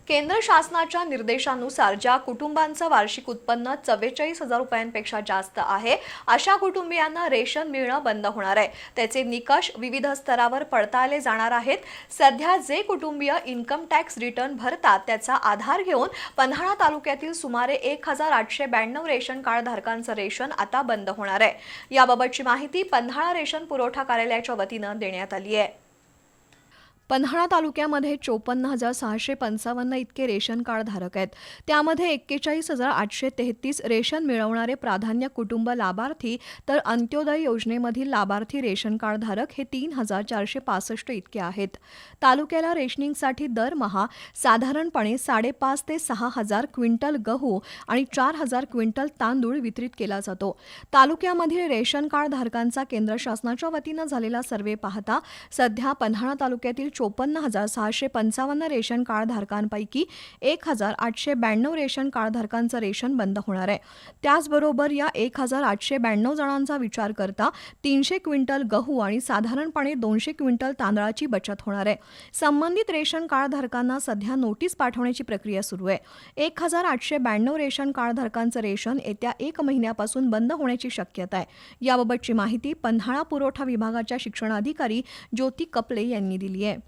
केंद्र शासनाच्या निर्देशानुसार ज्या कुटुंबांचं वार्षिक उत्पन्न 44,000 रुपयांपेक्षा जास्त आहे अशा कुटुंबियांना रेशन मिळणं बंद होणार आहे। त्याचे निकष विविध स्तरावर पडताळले जाणार आहेत। सध्या जे कुटुंबीय इन्कम टॅक्स रिटर्न भरतात त्याचा आधार घेऊन पन्हाळा तालुक्यातील सुमारे 1,892 रेशन कार्ड धारकांचं रेशन आता बंद होणार आहे। याबाबतची माहिती पन्हाळा रेशन पुरवठा कार्यालयाच्या वतीनं देण्यात आली आहे। पन्हाळा तालुक्यामध्ये 54,655 इतके रेशन कार्ड धारक आहेत। त्यामध्ये 41,833 रेशन मिळवणारे प्राधान्य कुटुंब लाभार्थी तर अंत्योदय योजनेमधील लाभार्थी रेशन कार्ड धारक हे 3,465 इतके आहेत। तालुक्याला रेशनिंगसाठी दरमहा साधारणपणे 5,500 ते 6,000 क्विंटल गहू आणि 4,000 क्विंटल तांदूळ वितरित केला जातो। तालुक्यामधील रेशन कार्ड धारकांचा केंद्र शासनाच्या वतीनं झालेला सर्व्हे पाहता सध्या पन्हाळा तालुक्यातील 54,655 रेशन कार्ड धारकांपैकी 1,892 रेशन कार्ड धारकांचं रेशन बंद होणार आहे। त्याचबरोबर या 1,892 जणांचा विचार करता 300 क्विंटल गहू आणि साधारणपणे 200 क्विंटल तांदळाची बचत होणार आहे। संबंधित रेशन कार्ड धारकांना सध्या नोटीस पाठवण्याची प्रक्रिया सुरू आहे। 1,892 रेशन कार्ड धारकांचं रेशन येत्या 1 महिन्यापासून बंद होण्याची शक्यता आहे। याबाबतची माहिती पन्हाळा पुरवठा विभागाच्या शिक्षणाधिकारी ज्योती कपले यांनी दिली आहे।